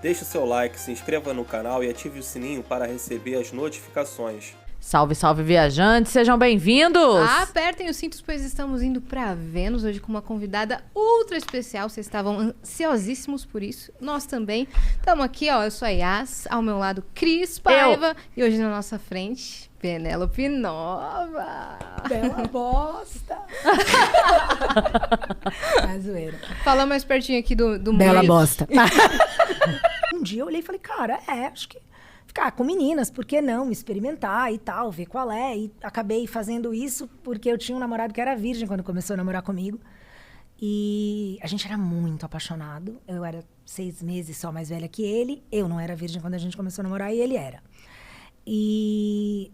Deixe o seu like, se inscreva no canal e ative o sininho para receber as notificações. Salve, salve, viajantes! Sejam bem-vindos! Apertem os cintos, pois estamos indo pra Vênus hoje com uma convidada ultra especial. Vocês estavam ansiosíssimos por isso. Nós também. Estamos aqui, ó. Eu sou a Yas, ao meu lado, Cris Paiva. E hoje na nossa frente, Penélope Nova. Bela bosta! É zoeira. Fala mais pertinho aqui do Bela meio. bosta. Um dia eu olhei e falei, cara, acho que ficar com meninas, por que não? Experimentar e tal, ver qual é. E acabei fazendo isso porque eu tinha um namorado que era virgem quando começou a namorar comigo. E a gente era muito apaixonado. Eu era 6 meses só mais velha que ele. Eu não era virgem quando a gente começou a namorar e ele era. E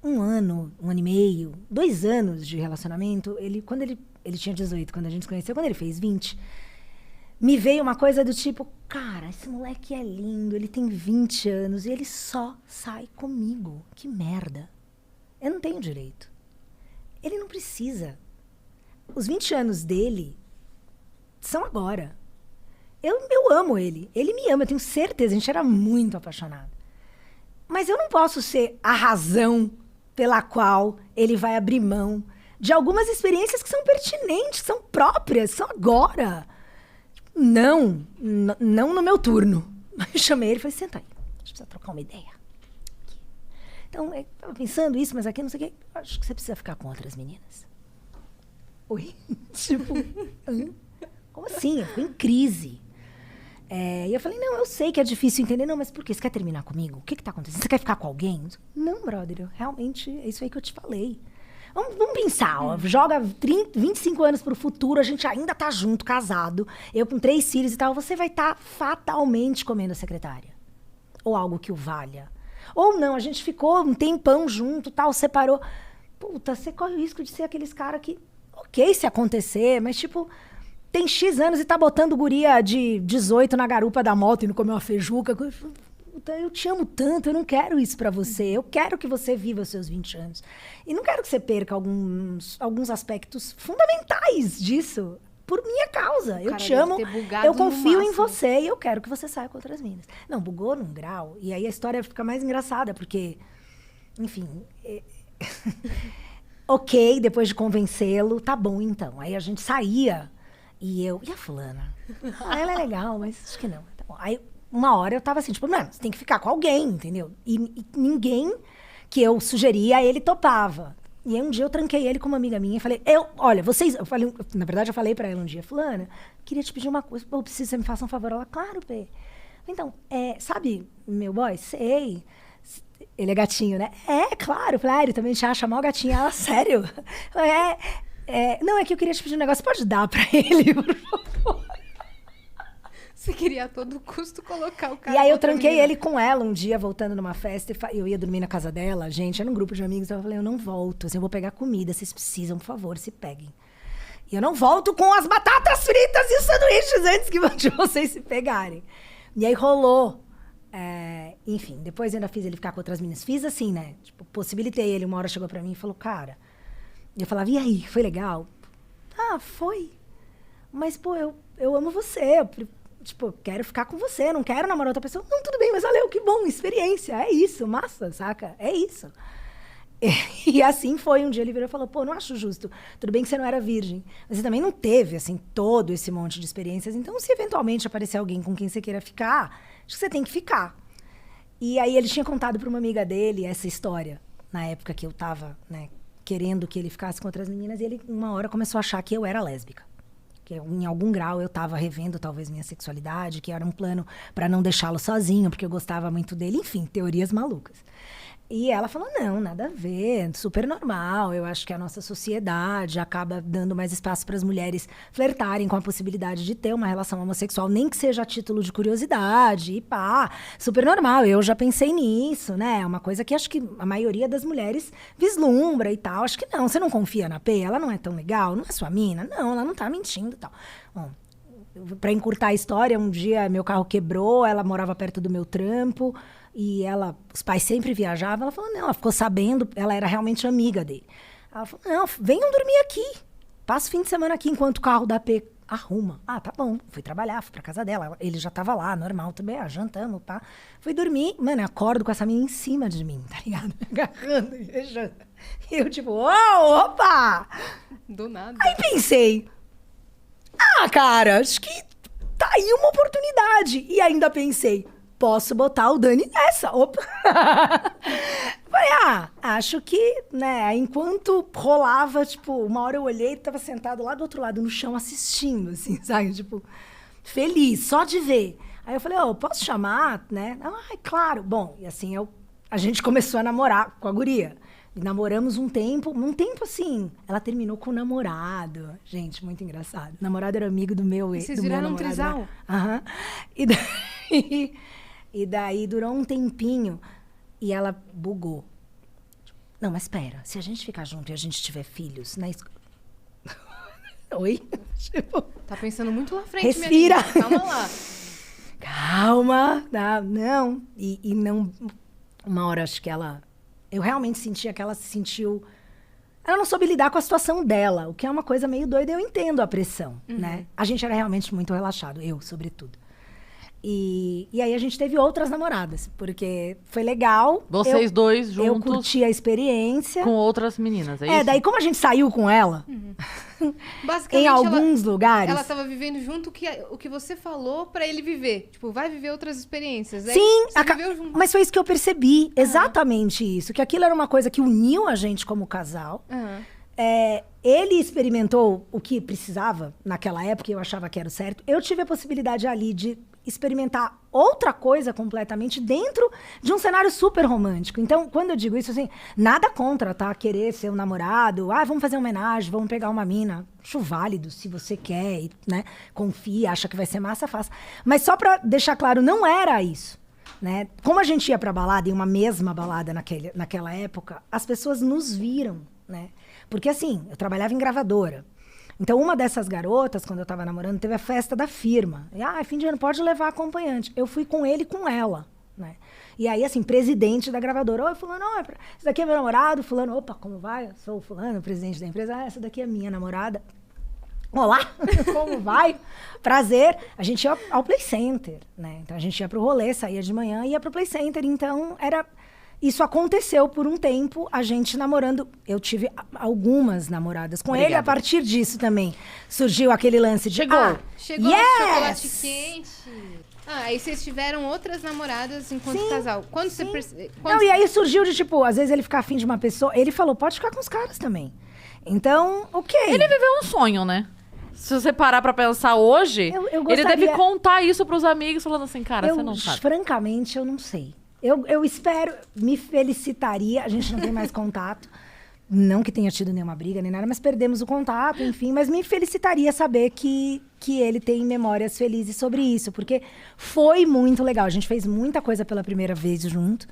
1 ano e meio, 2 anos de relacionamento, quando ele tinha 18, quando a gente se conheceu, quando ele fez 20, me veio uma coisa do tipo, cara, esse moleque é lindo, ele tem 20 anos e ele só sai comigo. Que merda. Eu não tenho direito. Ele não precisa. Os 20 anos dele são agora. Eu amo ele. Ele me ama, eu tenho certeza. A gente era muito apaixonado. Mas eu não posso ser a razão pela qual ele vai abrir mão de algumas experiências que são pertinentes, que são próprias, que são agora. Não no meu turno. Eu chamei ele e falei, senta aí, a gente precisa trocar uma ideia. Então, eu tava pensando isso, mas aqui não sei o quê. Acho que você precisa ficar com outras meninas. Oi? Tipo, como assim? Eu fui em crise. E eu falei, não, eu sei que é difícil entender. Não, mas por quê? Você quer terminar comigo? O que tá acontecendo? Você quer ficar com alguém? Não, brother, realmente é isso aí que eu te falei. Vamos pensar, ó, joga 25 anos pro futuro, a gente ainda tá junto, casado, eu com 3 filhos e tal, você vai estar fatalmente comendo a secretária. Ou algo que o valha. Ou não, a gente ficou um tempão junto, tal, separou. Puta, você corre o risco de ser aqueles caras que, ok, se acontecer, mas tipo, tem X anos e tá botando guria de 18 na garupa da moto e não comeu uma feijuca. Eu te amo tanto, eu não quero isso pra você. Eu quero que você viva os seus 20 anos. E não quero que você perca alguns aspectos fundamentais disso. Por minha causa. Eu te amo, eu confio em você e eu quero que você saia com outras meninas. Não, bugou num grau. E aí a história fica mais engraçada, porque... Enfim... Ok, depois de convencê-lo, tá bom então. Aí a gente saía e eu... E a fulana? Ela é legal, mas acho que não. Tá bom. Aí... Uma hora eu tava assim, tipo, mano, você tem que ficar com alguém, entendeu? E ninguém que eu sugeria, ele topava. E aí um dia eu tranquei ele com uma amiga minha e falei, olha, vocês... Na verdade, eu falei pra ela um dia, fulana, queria te pedir uma coisa, eu preciso que você me faça um favor. Ela, claro, Pê. Então, sabe, meu boy, sei... Ele é gatinho, né? Claro. Eu falei, ele também te acha mal gatinho. Ela, sério? Não, é que eu queria te pedir um negócio, pode dar pra ele, por favor? Você queria a todo custo colocar o cara... E aí eu tranquei ele com ela um dia, voltando numa festa. Eu ia dormir na casa dela, gente, era um grupo de amigos. Eu falei, eu não volto, assim, eu vou pegar comida, vocês precisam, por favor, se peguem. E eu não volto com as batatas fritas e os sanduíches antes que vocês se pegarem. E aí rolou. Enfim, depois eu ainda fiz ele ficar com outras meninas. Fiz assim, né? Tipo, possibilitei ele. Uma hora chegou pra mim e falou, cara... E eu falava, e aí, foi legal? Ah, foi. Mas, pô, eu amo você, tipo, quero ficar com você, não quero namorar outra pessoa. Não, tudo bem, mas valeu, que bom, experiência. É isso, massa, saca? É isso. E assim foi. Um dia ele virou e falou, pô, não acho justo. Tudo bem que você não era virgem, mas você também não teve, assim, todo esse monte de experiências. Então, se eventualmente aparecer alguém com quem você queira ficar, acho que você tem que ficar. E aí ele tinha contado pra uma amiga dele essa história, na época que eu tava, né, querendo que ele ficasse com outras meninas. E ele, uma hora, começou a achar que eu era lésbica. Que em algum grau eu estava revendo talvez minha sexualidade, que era um plano para não deixá-lo sozinho, porque eu gostava muito dele. Enfim, teorias malucas. E ela falou, não, nada a ver, super normal. Eu acho que a nossa sociedade acaba dando mais espaço para as mulheres flertarem com a possibilidade de ter uma relação homossexual, nem que seja a título de curiosidade, e pá, super normal. Eu já pensei nisso, né? É uma coisa que acho que a maioria das mulheres vislumbra e tal. Acho que não, você não confia na P? Ela não é tão legal? Não é sua mina? Não, ela não tá mentindo e tal. Bom, para encurtar a história, um dia meu carro quebrou, ela morava perto do meu trampo, e os pais sempre viajavam. Ela falou, não, ela ficou sabendo, ela era realmente amiga dele. Ela falou, não, venham dormir aqui. Passa o fim de semana aqui enquanto o carro da P arruma. Ah, tá bom. Fui trabalhar, fui pra casa dela. Ele já tava lá, normal também. Jantamos, pá. Fui dormir. Mano, eu acordo com essa menina em cima de mim, tá ligado? Me agarrando e beijando. E eu tipo, opa! Do nada. Aí pensei, cara, acho que tá aí uma oportunidade. E ainda pensei, posso botar o Dani nessa. Opa! Falei, acho que, né, enquanto rolava, tipo, uma hora eu olhei e tava sentado lá do outro lado, no chão, assistindo, assim, sabe? Tipo, feliz, só de ver. Aí eu falei, posso chamar, né? Claro. Bom, e assim, a gente começou a namorar com a guria. E namoramos um tempo assim, ela terminou com o namorado. Gente, muito engraçado. O namorado era amigo do meu ex. Vocês viraram um trisal? Aham. E daí durou um tempinho e ela bugou. Não, mas espera, se a gente ficar junto e a gente tiver filhos, né? Oi? Tipo, tá pensando muito lá frente, respira. minha amiga. Calma lá. Calma. Não. E não... Uma hora, acho que eu realmente sentia que ela se sentiu... Ela não soube lidar com a situação dela, o que é uma coisa meio doida, eu entendo a pressão, né? A gente era realmente muito relaxado, eu, sobretudo. E aí a gente teve outras namoradas, porque foi legal. Vocês dois juntos. Eu curti a experiência. Com outras meninas, é isso? Daí como a gente saiu com ela, Basicamente, em alguns lugares... Ela tava vivendo junto o que você falou pra ele viver. Tipo, vai viver outras experiências. Aí Sim, você viveu junto. mas foi isso que eu percebi, exatamente isso. Que aquilo era uma coisa que uniu a gente como casal. Ele experimentou o que precisava naquela época, eu achava que era o certo. Eu tive a possibilidade ali de experimentar outra coisa completamente dentro de um cenário super romântico. Então, quando eu digo isso, assim, nada contra, tá? Querer ser um namorado, vamos fazer uma homenagem, vamos pegar uma mina. Acho válido, se você quer, né? Confia, acha que vai ser massa, faça. Mas só pra deixar claro, não era isso, né? Como a gente ia pra balada, em uma mesma balada naquela época, as pessoas nos viram, né? Porque assim, eu trabalhava em gravadora. Então, uma dessas garotas, quando eu tava namorando, teve a festa da firma. E, fim de ano, pode levar acompanhante. Eu fui com ele e com ela, né? E aí, assim, presidente da gravadora. Oi, fulano, esse daqui é meu namorado. Fulano, opa, como vai? Eu sou o fulano, presidente da empresa. Essa daqui é minha namorada. Olá, como vai? Prazer. A gente ia ao Play Center, né? Então, a gente ia pro rolê, saía de manhã e ia pro Play Center. Então, isso aconteceu por um tempo, a gente namorando. Eu tive algumas namoradas com ele. A partir disso também surgiu aquele lance de... Chegou o chocolate quente. Aí vocês tiveram outras namoradas enquanto casal. Quando você Não, e aí surgiu de, tipo, às vezes ele ficar afim de uma pessoa. Ele falou, pode ficar com os caras também. Então, ok. Ele viveu um sonho, né? Se você parar pra pensar hoje, ele deve contar isso pros amigos, falando assim, cara, você não sabe. Francamente, eu não sei. Eu espero, me felicitaria, a gente não tem mais contato, não que tenha tido nenhuma briga nem nada, mas perdemos o contato, enfim, mas me felicitaria saber que ele tem memórias felizes sobre isso, porque foi muito legal, a gente fez muita coisa pela primeira vez junto,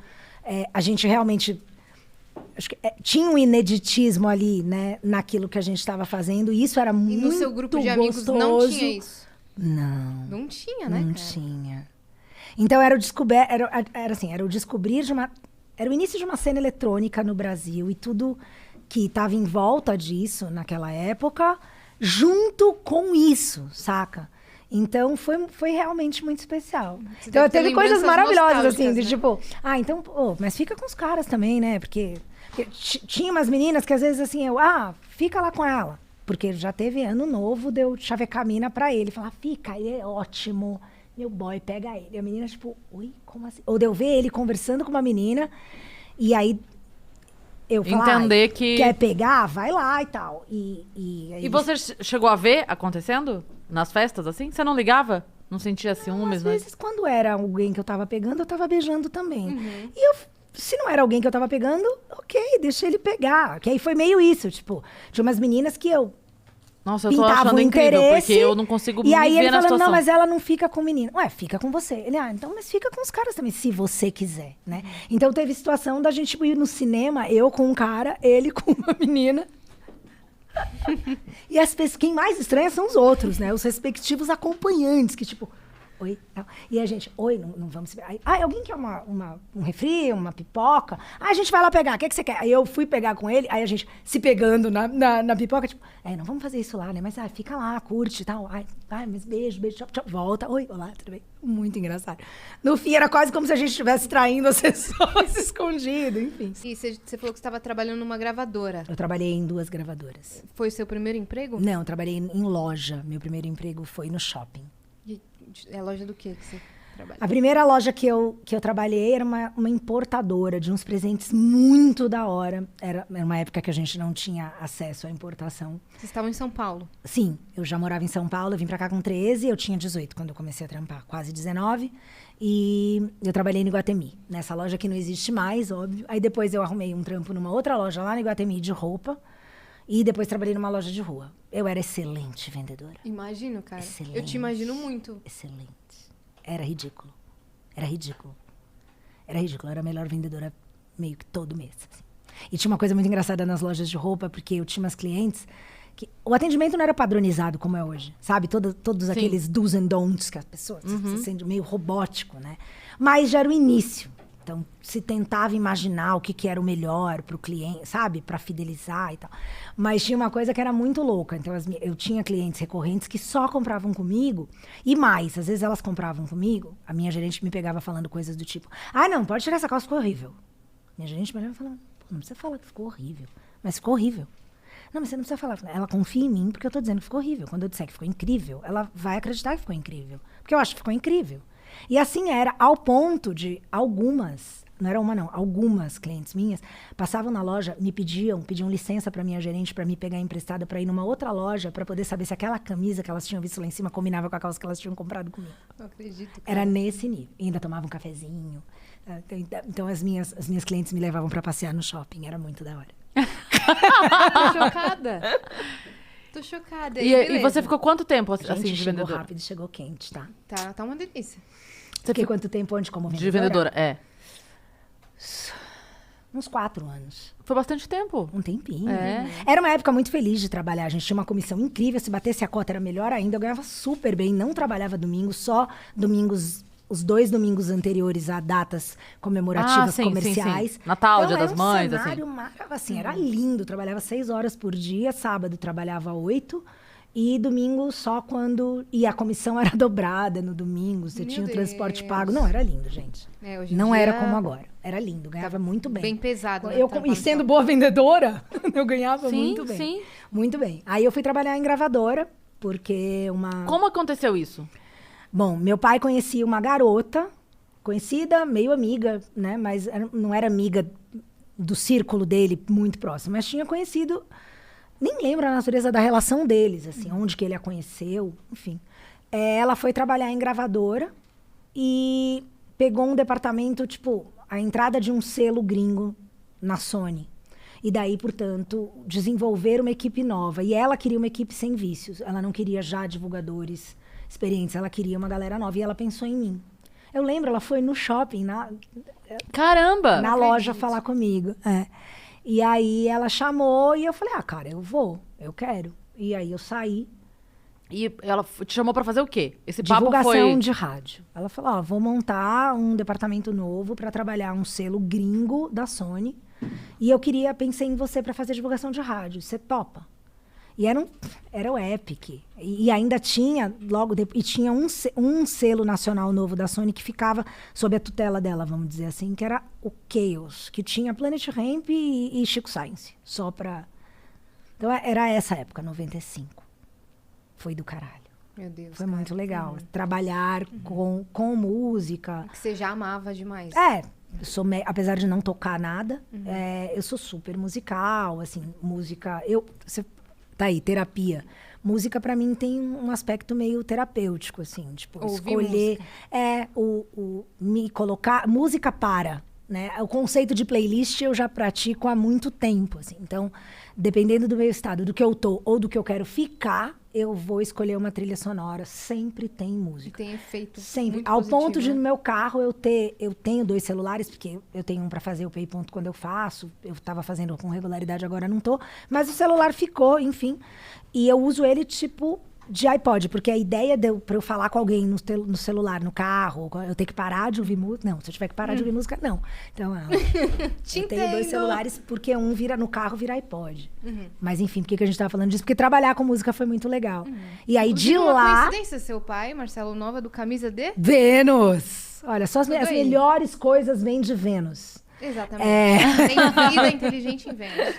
a gente realmente, acho que, tinha um ineditismo ali, né, naquilo que a gente estava fazendo, e isso era muito gostoso. E no seu grupo de amigos não tinha isso? Não. Não tinha, né, Não cara? tinha. Então, era o descobrir de uma... Era o início de uma cena eletrônica no Brasil e tudo que estava em volta disso naquela época, junto com isso, saca? Então, foi realmente muito especial. Então, teve coisas maravilhosas, assim, de tipo... então, mas fica com os caras também, né? Porque tinha umas meninas que, às vezes, assim, fica lá com ela. Porque já teve ano novo, deu chavecar a mina pra ele. Falar, fica, ele é ótimo... Meu boy pega ele. E a menina, tipo, oi, como assim? Ou de eu ver ele conversando com uma menina, e aí eu falar, entender que... quer pegar? Vai lá e tal. E você chegou a ver acontecendo? Nas festas, assim? Você não ligava? Não sentia ciúmes, né? Às vezes, quando era alguém que eu tava pegando, eu tava beijando também. E se não era alguém que eu tava pegando, ok, deixa ele pegar. Que aí foi meio isso, tipo, tinha umas meninas que eu... Nossa, eu tô achando incrível, porque eu não consigo me ver na situação. E aí ele falando, não, mas ela não fica com o menino. Ué, fica com você. Ele, então, mas fica com os caras também, se você quiser, né? Então teve situação da gente ir no cinema, eu com um cara, ele com uma menina. E quem mais estranha são os outros, né? Os respectivos acompanhantes, que tipo... oi, tal. E a gente, oi, não vamos se... Aí, alguém quer um refri, uma pipoca? A gente vai lá pegar, o que você quer? Aí eu fui pegar com ele, aí a gente se pegando na pipoca, tipo, não vamos fazer isso lá, né? Mas fica lá, curte e tal. Ai, mas beijo, tchau, tchau, volta. Oi, olá, tudo bem? Muito engraçado. No fim, era quase como se a gente estivesse traindo as pessoas escondido, enfim. E você falou que você estava trabalhando numa gravadora. Eu trabalhei em 2 gravadoras. Foi o seu primeiro emprego? Não, eu trabalhei em loja. Meu primeiro emprego foi no shopping. E é loja do que você trabalha? A primeira loja que eu trabalhei era uma importadora de uns presentes muito da hora. Era uma época que a gente não tinha acesso à importação. Vocês estavam em São Paulo? Sim, eu já morava em São Paulo, eu vim pra cá com 13, eu tinha 18 quando eu comecei a trampar, quase 19. E eu trabalhei no Iguatemi, nessa loja que não existe mais, óbvio. Aí depois eu arrumei um trampo numa outra loja lá no Iguatemi de roupa. E depois trabalhei numa loja de rua. Eu era excelente vendedora. Imagino, cara. Excelente. Eu te imagino muito. Excelente. Era ridículo. Era ridículo. Era ridículo. Eu era a melhor vendedora meio que todo mês. Assim. E tinha uma coisa muito engraçada nas lojas de roupa, porque eu tinha umas clientes que... O atendimento não era padronizado como é hoje. Sabe? Todos aqueles do's and don'ts que as pessoas... Se sente meio robótico, né? Mas já era o início. Então, se tentava imaginar o que era o melhor para o cliente, sabe? Para fidelizar e tal. Mas tinha uma coisa que era muito louca. Então, eu tinha clientes recorrentes que só compravam comigo. E mais, às vezes elas compravam comigo. A minha gerente me pegava falando coisas do tipo... não, pode tirar essa calça, ficou horrível. Minha gerente me pegava falando... não precisa falar que ficou horrível. Mas ficou horrível. Não, mas você não precisa falar. Ela confia em mim porque eu tô dizendo que ficou horrível. Quando eu disser que ficou incrível, ela vai acreditar que ficou incrível. Porque eu acho que ficou incrível. E assim era, ao ponto de algumas, não era uma não, algumas clientes minhas passavam na loja, pediam licença para minha gerente para me pegar emprestada para ir numa outra loja para poder saber se aquela camisa que elas tinham visto lá em cima combinava com a calça que elas tinham comprado comigo. Não acredito. Cara. Era nesse nível. E ainda tomava um cafezinho. Então as minhas clientes me levavam para passear no shopping, era muito da hora. Tô chocada. Tô chocada. E você ficou quanto tempo assim de chegou vendedora? Rápido, chegou quente, tá? Tá uma delícia. Você fiquei quanto tempo onde como vendedora? De vendedora, Uns 4 anos. Foi bastante tempo. Um tempinho. Era uma época muito feliz de trabalhar. A gente tinha uma comissão incrível. Se batesse a cota era melhor ainda. Eu ganhava super bem. Não trabalhava domingo, só domingos... Os 2 domingos anteriores a datas comemorativas comerciais. Sim. Natal, então, Dia das Mães, assim. Era um cenário maravilhoso, assim, era lindo. Trabalhava 6 horas por dia, sábado trabalhava 8 e domingo só quando... E a comissão era dobrada no domingo, você tinha o transporte pago. Não, era lindo, gente. Hoje em não dia... era como agora. Era lindo, ganhava muito bem. Bem pesado. Né, E sendo boa vendedora, eu ganhava muito bem. Sim. Muito bem. Aí eu fui trabalhar em gravadora, porque Como aconteceu isso? Bom, meu pai conhecia uma garota, conhecida, meio amiga, né? Mas não era amiga do círculo dele muito próximo. Mas tinha conhecido... Nem lembro a natureza da relação deles, assim. Onde que ele a conheceu, enfim. Ela foi trabalhar em gravadora e pegou um departamento, tipo... A entrada de um selo gringo na Sony. E daí, portanto, desenvolver uma equipe nova. E ela queria uma equipe sem vícios. Ela não queria já divulgadores... experiência, ela queria uma galera nova e ela pensou em mim. Eu lembro, ela foi no shopping, Caramba! Na loja falar comigo. E aí ela chamou e eu falei, cara, eu quero. E aí eu saí. E ela te chamou pra fazer o quê? Esse papo divulgação de rádio. Ela falou, vou montar um departamento novo pra trabalhar um selo gringo da Sony. E eu pensei em você pra fazer divulgação de rádio. Você topa? E era o Epic. E ainda tinha, logo depois, e tinha um selo nacional novo da Sony que ficava sob a tutela dela, vamos dizer assim, que era o Chaos, que tinha Planet Hemp e Chico Science. Só pra... Então era essa época, 95. Foi do caralho. Meu Deus. Foi muito legal. Trabalhar com música. Que você já amava demais. Apesar de não tocar nada, eu sou super musical, assim, música... Tá aí, terapia. Música, pra mim, tem um aspecto meio terapêutico, assim. Tipo, escolher... me colocar... Música né? O conceito de playlist eu já pratico há muito tempo, assim. Então, dependendo do meu estado, do que eu tô ou do que eu quero ficar, eu vou escolher uma trilha sonora. Sempre tem música. E tem efeito sempre. Muito Ao positivo, ponto de, né? no meu carro, eu tenho 2 celulares, porque eu tenho um pra fazer o pay ponto quando eu faço. Eu tava fazendo com regularidade, agora não tô. Mas o celular ficou, enfim. E eu uso ele, tipo, de iPod, porque a ideia pra eu falar com alguém no celular, no carro, eu ter que parar de ouvir música. Não, se eu tiver que parar de ouvir música, não. Então, eu tenho 2 celulares, porque um vira no carro, vira iPod. Mas enfim, por que a gente tava falando disso? Porque trabalhar com música foi muito legal. E aí, de lá... Uma coincidência, seu pai, Marcelo Nova, do Camisa de... Vênus! Olha, só as melhores coisas vêm de Vênus. Exatamente. Tem vida inteligente em Vênus.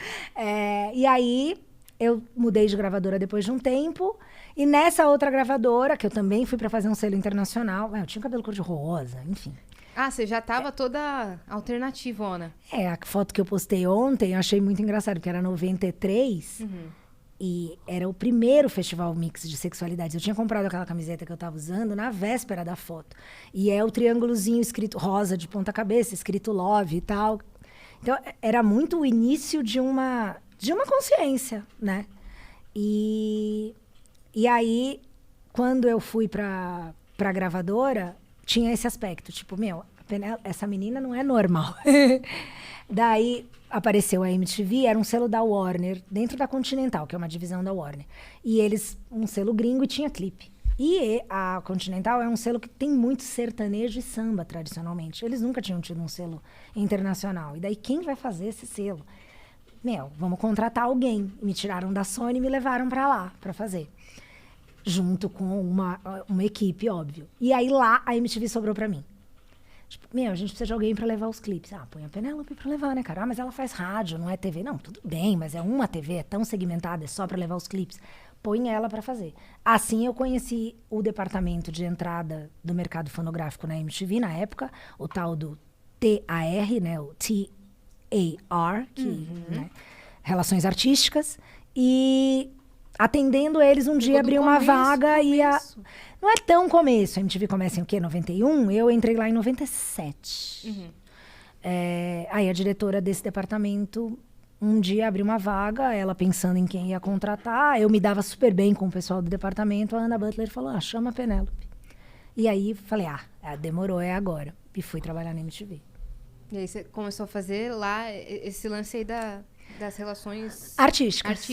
E aí, eu mudei de gravadora depois de um tempo. E nessa outra gravadora, que eu também fui pra fazer um selo internacional. Eu tinha cabelo cor-de-rosa, enfim. Ah, você já tava toda alternativona. A foto que eu postei ontem, eu achei muito engraçado, porque era 93. E era o primeiro festival mix de sexualidades. Eu tinha comprado aquela camiseta que eu tava usando na véspera da foto. E é o triângulozinho escrito rosa de ponta cabeça, escrito love e tal. Então, era muito o início de uma consciência, né? E aí, quando eu fui pra gravadora, tinha esse aspecto. Tipo, essa menina não é normal. Daí, apareceu a MTV, era um selo da Warner, dentro da Continental, que é uma divisão da Warner. E um selo gringo e tinha clipe. E a Continental é um selo que tem muito sertanejo e samba, tradicionalmente. Eles nunca tinham tido um selo internacional. E daí, quem vai fazer esse selo? Vamos contratar alguém. Me tiraram da Sony e me levaram pra lá, pra fazer. Junto com uma equipe, óbvio. E aí, lá, a MTV sobrou pra mim. Tipo, a gente precisa de alguém pra levar os clipes. Põe a Penélope pra levar, né, cara? Mas ela faz rádio, não é TV. Não, tudo bem, mas é uma TV, é tão segmentada, é só pra levar os clipes. Põe ela pra fazer. Assim, eu conheci o departamento de entrada do mercado fonográfico na MTV, na época, o tal do TAR, né, o TAR, né, Relações Artísticas, e... atendendo eles, um dia abriu uma vaga e não é tão começo. A MTV começa em o quê? 91? Eu entrei lá em 97. Aí a diretora desse departamento, um dia abriu uma vaga, ela pensando em quem ia contratar. Eu me dava super bem com o pessoal do departamento. A Ana Butler falou, chama a Penélope. E aí falei, demorou, é agora. E fui trabalhar na MTV. E aí você começou a fazer lá esse lance aí das relações artísticas.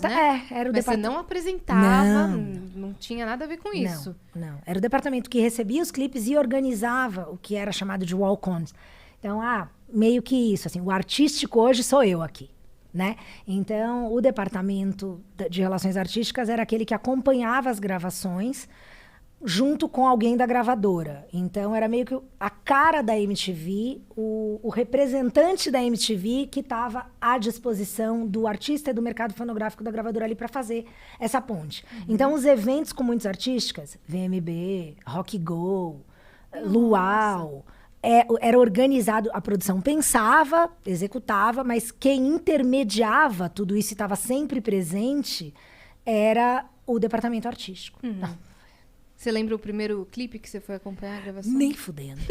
Né? Era o Mas você não apresentava, não tinha nada a ver com isso. Não. Era o departamento que recebia os clipes e organizava o que era chamado de walk-ons. Então, meio que isso, assim, o artístico hoje sou eu aqui, né? Então, o departamento de relações artísticas era aquele que acompanhava as gravações junto com alguém da gravadora. Então, era meio que a cara da MTV, o representante da MTV que estava à disposição do artista e do mercado fonográfico da gravadora ali para fazer essa ponte. Então, os eventos com muitas artísticas, VMB, Rock Go, Luau, era organizado, a produção pensava, executava, mas quem intermediava tudo isso e estava sempre presente era o departamento artístico. Você lembra o primeiro clipe que você foi acompanhar a gravação? Nem fudendo.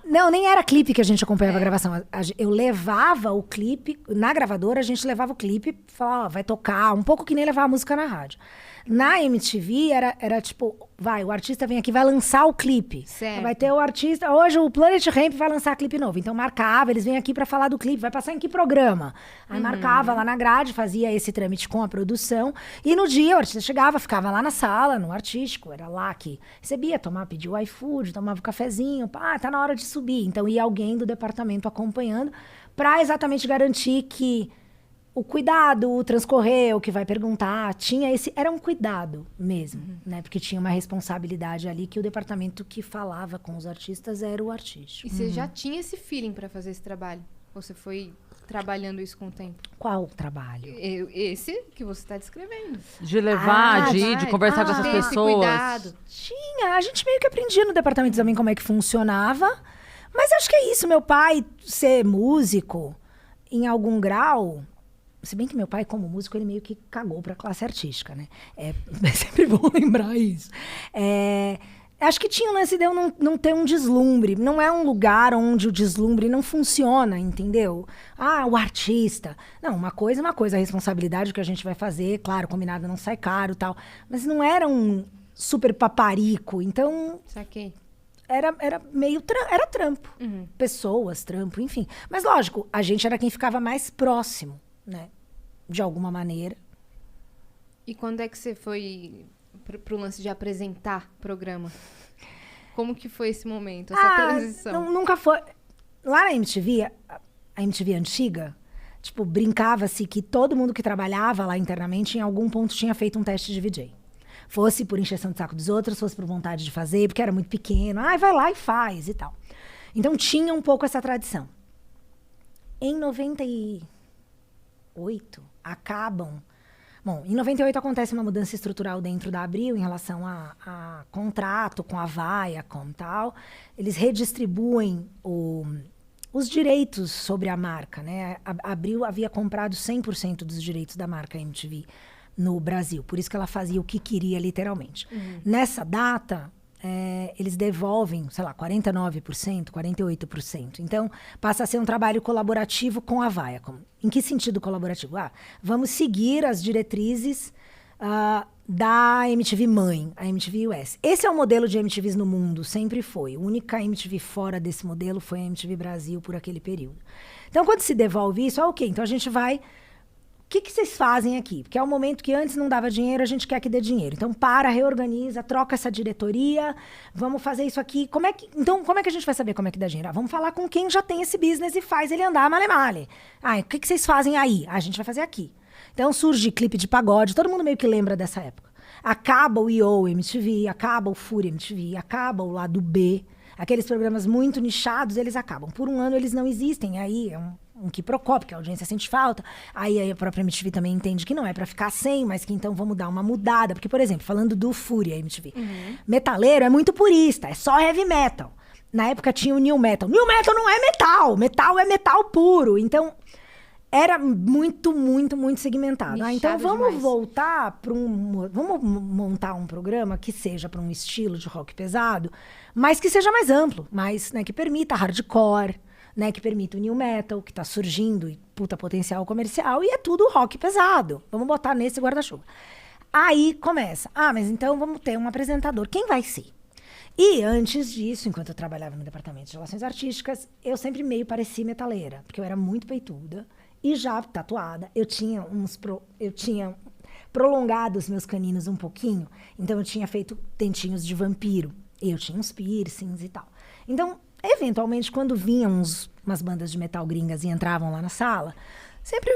Não, nem era clipe que a gente acompanhava a gravação. Eu levava o clipe, na gravadora a gente levava o clipe, falava, vai tocar, um pouco que nem levar a música na rádio. Na MTV era tipo, o artista vem aqui, vai lançar o clipe. Certo. Vai ter o artista, hoje o Planet Ramp vai lançar clipe novo. Então marcava, eles vêm aqui pra falar do clipe, vai passar em que programa? Aí marcava lá na grade, fazia esse trâmite com a produção. E no dia o artista chegava, ficava lá na sala, no artístico, era lá que recebia, pedia o iFood, tomava o cafezinho, tá na hora de subir. Então ia alguém do departamento acompanhando pra exatamente garantir que o cuidado, o transcorrer, o que vai perguntar, era um cuidado mesmo, né? Porque tinha uma responsabilidade ali que o departamento que falava com os artistas era o artístico. E você já tinha esse feeling para fazer esse trabalho? Ou você foi trabalhando isso com o tempo? Qual trabalho? Esse que você está descrevendo. De levar, de conversar com essas pessoas. Esse cuidado. Tinha, a gente meio que aprendia no departamento também como é que funcionava. Mas acho que é isso, meu pai ser músico, em algum grau... Se bem que meu pai, como músico, ele meio que cagou pra classe artística, né? É sempre bom lembrar isso. Acho que tinha o lance de eu não ter um deslumbre. Não é um lugar onde o deslumbre não funciona, entendeu? O artista. Não, uma coisa, a responsabilidade que a gente vai fazer, claro, combinado não sai caro e tal. Mas não era um super paparico, então... Saquei. Era meio... Era trampo. Pessoas, trampo, enfim. Mas, lógico, a gente era quem ficava mais próximo, né? De alguma maneira. E quando é que você foi pro lance de apresentar programa? Como que foi esse momento, essa transição? Nunca foi. Lá na MTV, a MTV antiga, tipo, brincava-se que todo mundo que trabalhava lá internamente, em algum ponto, tinha feito um teste de VJ. Fosse por encheção de saco dos outros, fosse por vontade de fazer, porque era muito pequeno. Vai lá e faz e tal. Então, tinha um pouco essa tradição. Em 98, Bom, em 98 acontece uma mudança estrutural dentro da Abril em relação a contrato com a Viacom e tal. Eles redistribuem os direitos sobre a marca, né? A Abril havia comprado 100% dos direitos da marca MTV no Brasil. Por isso que ela fazia o que queria, literalmente. Nessa data, eles devolvem, sei lá, 49%, 48%. Então, passa a ser um trabalho colaborativo com a Viacom. Em que sentido colaborativo? Vamos seguir as diretrizes da MTV mãe, a MTV US. Esse é o modelo de MTVs no mundo, sempre foi. A única MTV fora desse modelo foi a MTV Brasil por aquele período. Então, quando se devolve isso, ok, então a gente vai... O que vocês fazem aqui? Porque é um momento que antes não dava dinheiro, a gente quer que dê dinheiro. Então, reorganiza, troca essa diretoria, vamos fazer isso aqui. Então, como é que a gente vai saber como é que dá dinheiro? Vamos falar com quem já tem esse business e faz ele andar male-male. O que vocês fazem aí? A gente vai fazer aqui. Então, surge clipe de pagode, todo mundo meio que lembra dessa época. Acaba o I.O. MTV, acaba o Fúria MTV, acaba o Lado B. Aqueles programas muito nichados, eles acabam. Por um ano, eles não existem. Aí é um quiprocó, porque a audiência sente falta. Aí a própria MTV também entende que não é pra ficar sem, mas que então vamos dar uma mudada. Porque, por exemplo, falando do Fúria MTV, metaleiro é muito purista, é só heavy metal. Na época tinha o new metal. New metal não é metal, metal é metal puro. Então, era muito, muito, muito segmentado. Então, vamos voltar para vamos montar um programa que seja para um estilo de rock pesado, mas que seja mais amplo, mais, né, que permita hardcore, né, que permita o new metal, que tá surgindo, e puta potencial comercial, e é tudo rock pesado. Vamos botar nesse guarda-chuva. Aí começa. Mas então vamos ter um apresentador. Quem vai ser? E antes disso, enquanto eu trabalhava no departamento de relações artísticas, eu sempre meio parecia metaleira, porque eu era muito peituda e já tatuada. Eu tinha prolongado os meus caninos um pouquinho, então eu tinha feito dentinhos de vampiro. Eu tinha uns piercings e tal. Então, eventualmente, quando vinham umas bandas de metal gringas e entravam lá na sala, sempre,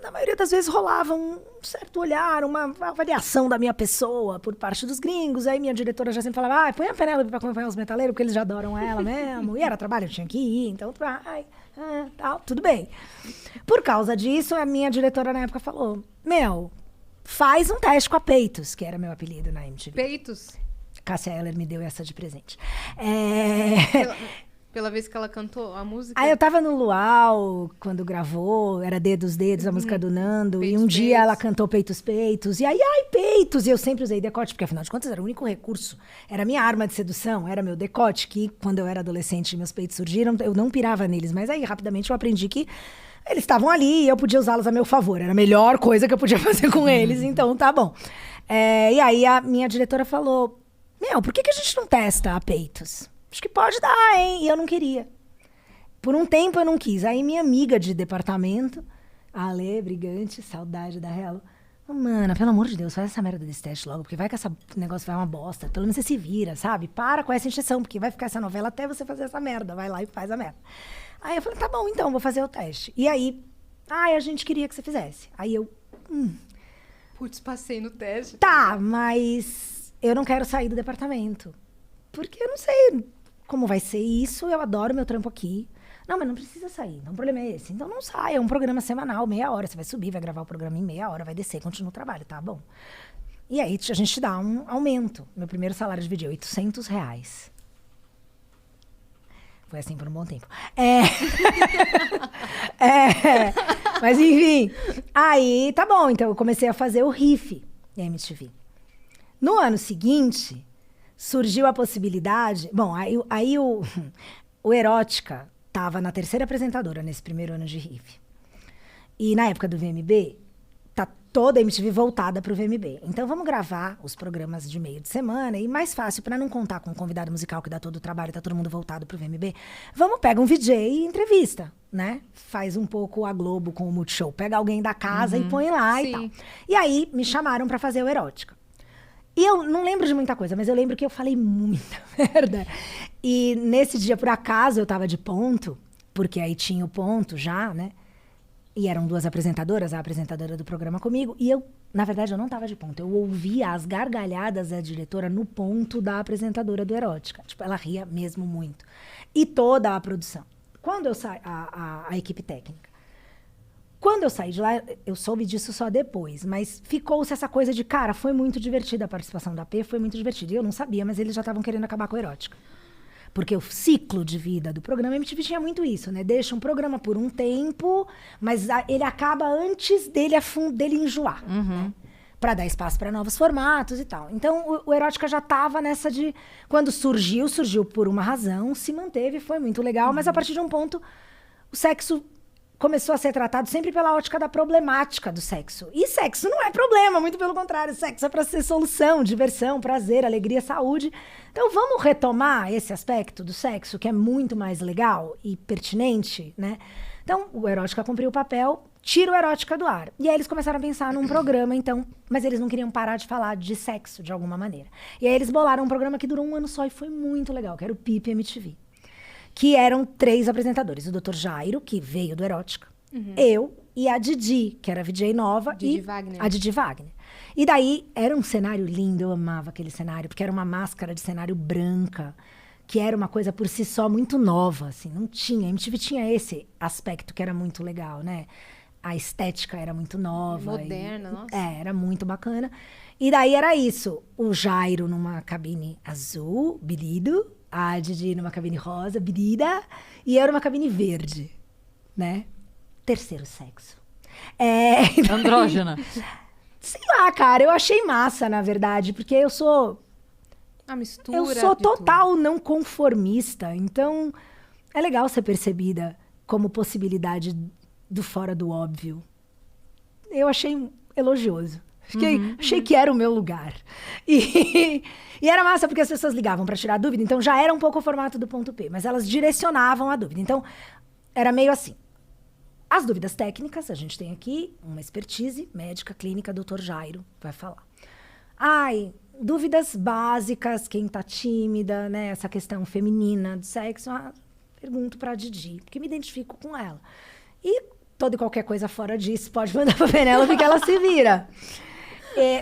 na maioria das vezes, rolava um certo olhar, uma avaliação da minha pessoa por parte dos gringos. Aí minha diretora já sempre falava, põe a Penélope pra acompanhar os metaleiros, porque eles já adoram ela mesmo. E era trabalho, eu tinha que ir, então, tal, tudo bem. Por causa disso, a minha diretora na época falou, faz um teste com a Peitos, que era meu apelido na MTV. Peitos? Cássia Eller me deu essa de presente. Pela vez que ela cantou a música? Eu tava no Luau, quando gravou, era Dedos, a música do Nando, Peitos, e um dia ela cantou Peitos, Peitos, e aí, Peitos, e eu sempre usei decote, porque afinal de contas era o único recurso, era a minha arma de sedução, era meu decote, que quando eu era adolescente e meus peitos surgiram, eu não pirava neles, mas aí rapidamente eu aprendi que eles estavam ali e eu podia usá-los a meu favor, era a melhor coisa que eu podia fazer com eles, então tá bom. E aí a minha diretora falou, por que a gente não testa a Peitos? Acho que pode dar, hein? E eu não queria. Por um tempo eu não quis. Aí minha amiga de departamento, a Ale, brigante, saudade da Hello. Mana, pelo amor de Deus, faz essa merda desse teste logo, porque vai que esse negócio vai uma bosta. Pelo menos você se vira, sabe? Para com essa encheção, porque vai ficar essa novela até você fazer essa merda. Vai lá e faz a merda. Aí eu falei, tá bom, então, vou fazer o teste. E aí, a gente queria que você fizesse. Aí eu... Putz, passei no teste. Tá, mas eu não quero sair do departamento. Porque eu não sei como vai ser isso, eu adoro meu trampo aqui. Não, mas não precisa sair, então o problema é esse. Então não sai, é um programa semanal, meia hora. Você vai subir, vai gravar o programa em meia hora, vai descer, continua o trabalho, tá bom. E aí a gente te dá um aumento. Meu primeiro salário de vídeo, R$800. Foi assim por um bom tempo. Mas enfim, aí tá bom, então eu comecei a fazer o riff da MTV. No ano seguinte... surgiu a possibilidade... Bom, aí o Erótica estava na terceira apresentadora nesse primeiro ano de riff. E na época do VMB, tá toda a MTV voltada para o VMB. Então vamos gravar os programas de meio de semana e mais fácil, para não contar com um convidado musical que dá todo o trabalho, tá todo mundo voltado para o VMB, vamos pegar um VJ e entrevista. né? Faz um pouco a Globo com o Multishow. Pega alguém da casa e põe lá e tal. E aí, me chamaram pra fazer o Erótica. E eu não lembro de muita coisa, mas eu lembro que eu falei muita merda. E nesse dia, por acaso, eu tava de ponto, porque aí tinha o ponto já, né? E eram 2 apresentadoras, a apresentadora do programa comigo. E eu, na verdade, eu não tava de ponto. Eu ouvia as gargalhadas da diretora no ponto da apresentadora do Erótica. Tipo, ela ria mesmo muito. E toda a produção. Quando eu saí, a equipe técnica. Quando eu saí de lá, eu soube disso só depois. Mas ficou-se essa coisa de, cara, foi muito divertida a participação da P, foi muito divertida. E eu não sabia, mas eles já estavam querendo acabar com a Erótica. Porque o ciclo de vida do programa, a MTV tinha muito isso, né? Deixa um programa por um tempo, mas ele acaba antes dele enjoar, né? Pra dar espaço para novos formatos e tal. Então, o Erótica já tava nessa de... Quando surgiu por uma razão, se manteve, foi muito legal. Mas a partir de um ponto, o sexo começou a ser tratado sempre pela ótica da problemática do sexo. E sexo não é problema, muito pelo contrário. Sexo é para ser solução, diversão, prazer, alegria, saúde. Então, vamos retomar esse aspecto do sexo, que é muito mais legal e pertinente, né? Então, o Erótica cumpriu o papel, tira o Erótica do ar. E aí eles começaram a pensar num programa, então... Mas eles não queriam parar de falar de sexo, de alguma maneira. E aí eles bolaram um programa que durou 1 ano só e foi muito legal, que era o PIP MTV. Que eram 3 apresentadores. O Dr. Jairo, que veio do Erótica. Eu e a Didi, que era a VJ nova. Didi Wagner. A Didi Wagner. E daí, era um cenário lindo, eu amava aquele cenário, porque era uma máscara de cenário branca, que era uma coisa por si só muito nova, assim, não tinha. A MTV tinha esse aspecto que era muito legal, né? A estética era muito nova. Moderna, nossa. Era muito bacana. E daí era isso, o Jairo numa cabine azul, birido, a Didi numa cabine rosa, birida, e eu numa cabine verde, né? Terceiro sexo. Andrógena. Sei lá, cara, eu achei massa, na verdade, porque eu sou... A mistura. Eu sou total não conformista, então é legal ser percebida como possibilidade do fora do óbvio. Eu achei elogioso. Achei que era o meu lugar. E era massa porque as pessoas ligavam para tirar dúvida, então já era um pouco o formato do ponto P, mas elas direcionavam a dúvida. Então, era meio assim. As dúvidas técnicas, a gente tem aqui uma expertise médica, clínica, Dr. Jairo vai falar. Dúvidas básicas, quem tá tímida, né? Essa questão feminina do sexo, pergunto pra Didi, porque me identifico com ela. E toda e qualquer coisa fora disso, pode mandar pra Penélope que ela se vira.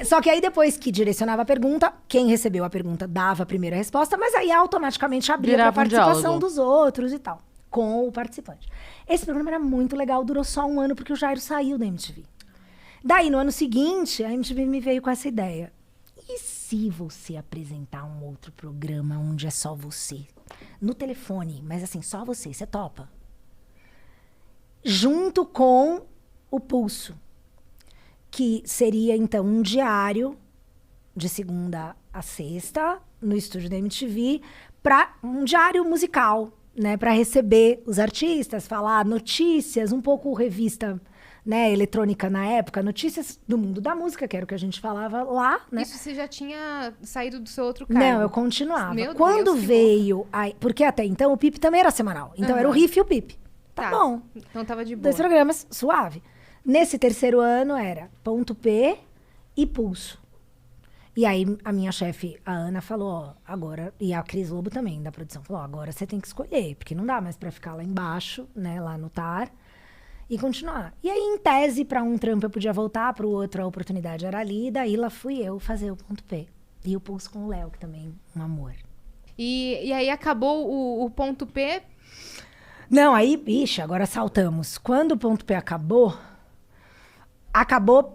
Só que aí depois que direcionava a pergunta, quem recebeu a pergunta dava a primeira resposta, mas aí automaticamente abria para a participação dos outros e tal, com o participante. Esse programa era muito legal, durou só 1 ano porque o Jairo saiu da MTV. Daí, no ano seguinte, a MTV me veio com essa ideia. E se você apresentar um outro programa onde é só você? No telefone, mas assim, só você topa? Junto com o Pulso, que seria, então, um diário de segunda a sexta, no estúdio da MTV, um diário musical, né? Para receber os artistas, falar notícias, um pouco revista, né, eletrônica na época, notícias do mundo da música, que era o que a gente falava lá, né? Isso você já tinha saído do seu outro cargo? Não, eu continuava. Meu Quando Deus, veio... porque até então o PIP também era semanal. Então era o Riff e o PIP. Tá bom. Então tava de boa. 2 programas, suave. Nesse terceiro ano era ponto P e Pulso. E aí a minha chefe, a Ana, falou, agora... E a Cris Lobo também, da produção, falou, agora você tem que escolher, porque não dá mais pra ficar lá embaixo, né, lá no TAR, e continuar. E aí, em tese, pra um trampo eu podia voltar, pro outro a oportunidade era ali, daí lá fui eu fazer o ponto P. E o Pulso com o Léo, que também um amor. E aí acabou o ponto P... Não, aí, agora saltamos. Quando o ponto P acabou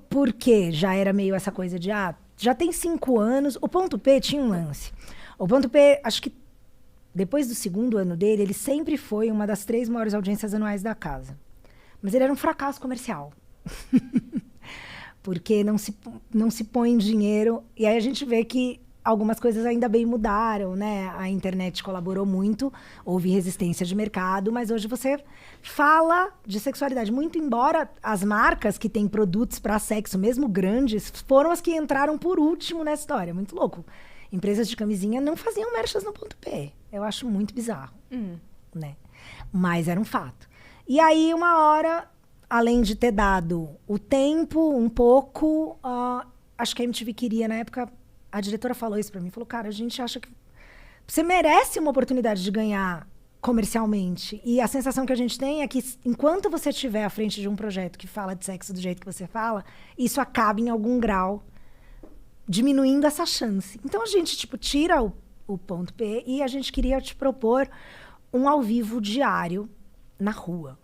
porque já era meio essa coisa de, já tem 5 anos. O ponto P tinha um lance. O ponto P, acho que depois do 2º ano dele, ele sempre foi uma das 3 maiores audiências anuais da casa. Mas ele era um fracasso comercial. Porque não se põe dinheiro. E aí a gente vê que algumas coisas ainda bem mudaram, né? A internet colaborou muito, houve resistência de mercado, mas hoje você fala de sexualidade. Muito embora as marcas que têm produtos para sexo, mesmo grandes, foram as que entraram por último nessa história. Muito louco. Empresas de camisinha não faziam merchas no ponto P. Eu acho muito bizarro, né? Mas era um fato. E aí, uma hora, além de ter dado o tempo, um pouco, acho que a MTV queria, na época, a diretora falou isso pra mim, falou, cara, a gente acha que você merece uma oportunidade de ganhar comercialmente. E a sensação que a gente tem é que, enquanto você estiver à frente de um projeto que fala de sexo do jeito que você fala, isso acaba em algum grau diminuindo essa chance. Então, a gente, tipo, tira o ponto P e a gente queria te propor um ao vivo diário na rua.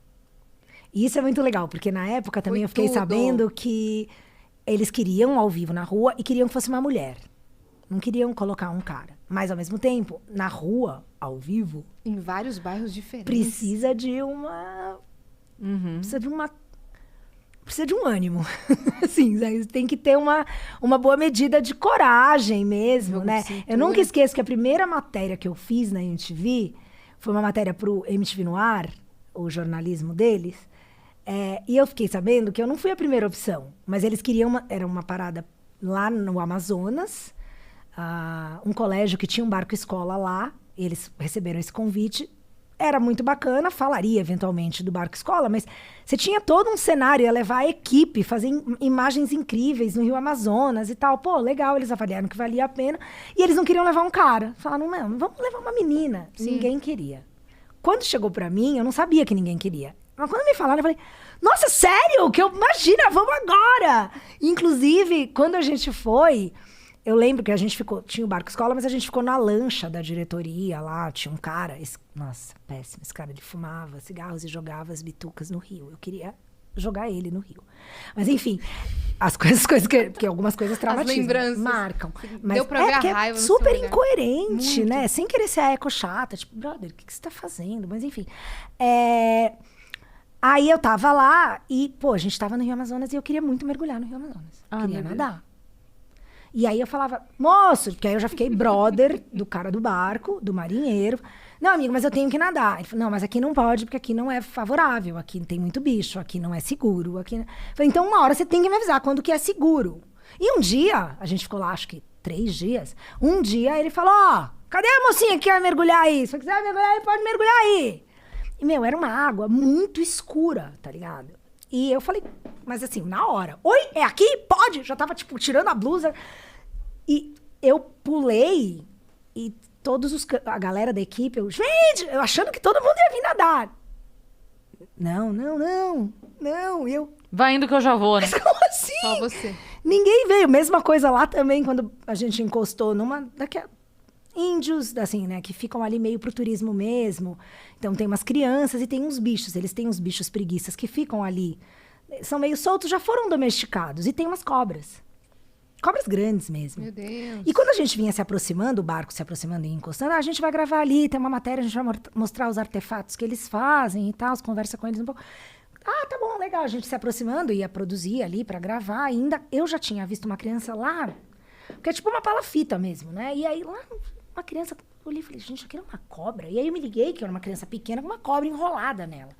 E isso é muito legal, porque na época também eu fiquei sabendo que eles queriam ao vivo na rua e queriam que fosse uma mulher. Não queriam colocar um cara. Mas, ao mesmo tempo, na rua, ao vivo... Em vários bairros diferentes. Precisa de uma... Precisa de um ânimo. Assim, tem que ter uma boa medida de coragem mesmo, né? Eu nunca esqueço que a primeira matéria que eu fiz na MTV foi uma matéria pro MTV Noir, o jornalismo deles. E eu fiquei sabendo que eu não fui a primeira opção. Mas eles queriam... Era uma parada lá no Amazonas... um colégio que tinha um barco-escola lá, eles receberam esse convite, era muito bacana, falaria eventualmente do barco-escola, mas você tinha todo um cenário, ia levar a equipe, fazer imagens incríveis no Rio Amazonas e tal. Pô, legal, eles avaliaram que valia a pena, e eles não queriam levar um cara. Falaram, não, vamos levar uma menina. Sim. Ninguém queria. Quando chegou pra mim, eu não sabia que ninguém queria. Mas quando me falaram, eu falei, nossa, sério? Imagina, vamos agora! Inclusive, quando a gente foi... Eu lembro que a gente tinha o barco-escola, mas a gente ficou na lancha da diretoria lá, tinha um cara, nossa, péssimo, esse cara, ele fumava cigarros e jogava as bitucas no rio. Eu queria jogar ele no rio. Mas, enfim, as coisas que algumas coisas traumatizam. As lembranças. Marcam. Mas deu pra ver a raiva. É super incoerente, né? Sem querer ser a eco chata, tipo, brother, o que você tá fazendo? Mas, enfim. Aí eu tava lá e, pô, a gente tava no Rio Amazonas e eu queria muito mergulhar no Rio Amazonas. Queria nadar. E aí eu falava, moço, porque aí eu já fiquei brother do cara do barco, do marinheiro. Não, amigo, mas eu tenho que nadar. Ele falou, não, mas aqui não pode, porque aqui não é favorável, aqui tem muito bicho, aqui não é seguro. Aqui... Falei, então uma hora você tem que me avisar quando que é seguro. E um dia, a gente ficou lá, acho que 3 dias, um dia ele falou, cadê a mocinha que vai mergulhar aí? Se você quiser mergulhar aí, pode mergulhar aí. E, era uma água muito escura, tá ligado? E eu falei, mas assim, na hora, oi, é aqui? Pode? Já tava, tipo, tirando a blusa. E eu pulei e a galera da equipe, eu achando que todo mundo ia vir nadar. Não, eu... Vai indo que eu já vou, né? Mas como assim? Só você. Ninguém veio. Mesma coisa lá também, quando a gente encostou numa índios, assim, né, que ficam ali meio pro turismo mesmo. Então tem umas crianças e tem uns bichos. Eles têm uns bichos preguiças que ficam ali. São meio soltos, já foram domesticados. E tem umas cobras. Cobras grandes mesmo. Meu Deus. E quando a gente vinha se aproximando, o barco se aproximando e encostando, a gente vai gravar ali, tem uma matéria, a gente vai mostrar os artefatos que eles fazem e tal, conversa com eles um pouco. Tá bom, legal. A gente se aproximando, ia produzir ali pra gravar. Ainda eu já tinha visto uma criança lá, porque é tipo uma palafita mesmo, né? E aí lá, uma criança, eu olhei e falei, gente, aquilo é uma cobra. E aí eu me liguei que era uma criança pequena com uma cobra enrolada nela.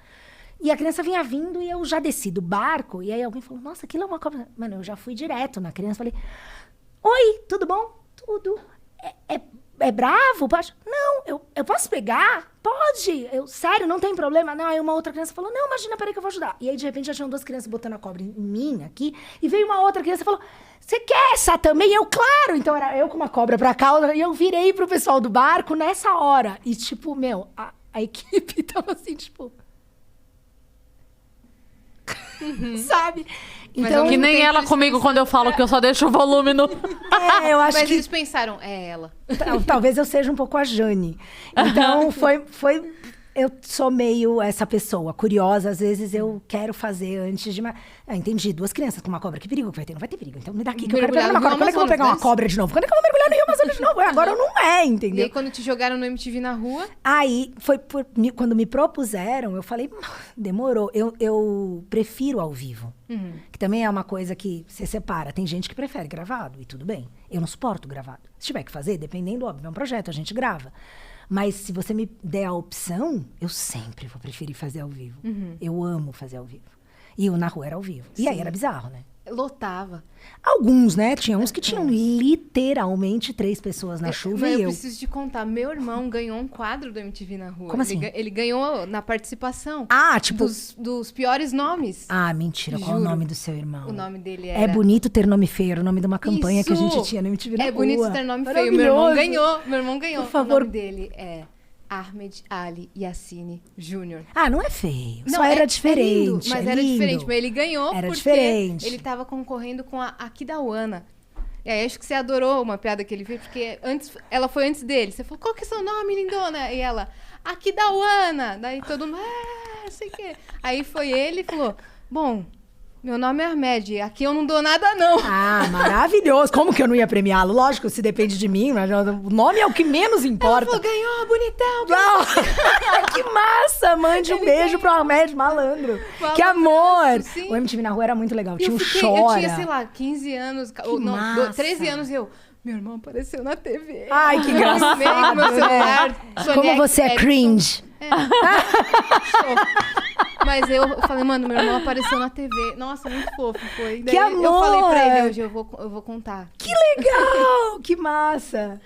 E a criança vinha vindo e eu já desci do barco. E aí alguém falou, nossa, aquilo é uma cobra. Mano, eu já fui direto na criança. Falei, oi, tudo bom? Tudo. É bravo? Pode? Não, eu posso pegar? Pode. Sério, não tem problema? Não, aí uma outra criança falou, não, imagina, peraí que eu vou ajudar. E aí, de repente, já tinham 2 crianças botando a cobra em mim aqui. E veio uma outra criança e falou, você quer essa também? Eu, claro. Então, era eu com uma cobra pra cá. E eu virei pro pessoal do barco nessa hora. E, tipo, a equipe tava assim, tipo... Sabe? Então, que nem ela comigo quando eu falo que eu só deixo o volume no... eu acho Mas que... eles pensaram, é ela. Talvez eu seja um pouco a Jane. Então, foi... Eu sou meio essa pessoa, curiosa. Às vezes eu quero fazer antes de... entendi, 2 crianças com uma cobra. Que perigo que vai ter? Não vai ter perigo. Então me dá aqui que eu quero pegar uma cobra. Quando é que eu vou pegar uma cobra de novo? Quando é que eu vou mergulhar no Rio Amazonas de novo? Agora não é, entendeu? E aí, quando te jogaram no MTV na rua... Aí, quando me propuseram, eu falei, demorou. Eu prefiro ao vivo. Que também é uma coisa que você separa. Tem gente que prefere gravado, e tudo bem. Eu não suporto gravado. Se tiver que fazer, dependendo, óbvio, é um projeto, a gente grava. Mas se você me der a opção, eu sempre vou preferir fazer ao vivo. Eu amo fazer ao vivo. E o Na Rua era ao vivo. Sim. E aí era bizarro, né? Lotava. Alguns, né? Tinha uns que tinham literalmente 3 pessoas na chuva Mas e eu preciso te contar, meu irmão ganhou um quadro do MTV na rua. Como assim? Ele ganhou na participação. Ah, tipo... Dos piores nomes. Ah, mentira. Qual é o Juro. nome do seu irmão? O nome dele era... É bonito ter nome feio. Era o nome de uma campanha que a gente Isso! tinha no MTV na rua. É bonito ter nome feio. Meu irmão ganhou. Por favor. O nome dele é Ahmed Ali Yassine Jr. Ah, não é feio. Não, Só era é diferente. lindo, mas é era lindo. diferente. Mas ele ganhou Era porque diferente. ele tava concorrendo com a Akidawana. E aí, acho que você adorou uma piada que ele fez, porque ela foi antes dele. Você falou, qual que é seu nome, lindona? E ela, Akidawana. Daí todo mundo, não sei o quê. Aí foi ele e falou, bom, meu nome é Ahmed, aqui eu não dou nada, não. Ah, maravilhoso. Como que eu não ia premiá-lo? Lógico, se depende de mim, mas o nome é o que menos Ela importa. falou, ganhou, bonitão. Não. Que massa! Mande um beijo pro Ahmed, malandro. Que amor! Sim. O MTV na rua era muito legal. Eu Tinha um fiquei- Chora. Eu tinha, sei lá, 15 anos, massa. 13 anos e eu... Meu irmão apareceu na TV. Ai, que engraçado, Com meu celular. né? Sony Como você é Ericsson. cringe. Mas eu falei, mano, meu irmão apareceu na TV. Nossa, muito fofo foi. Que amor! Eu falei pra ele hoje, eu vou contar. Que legal! Que massa!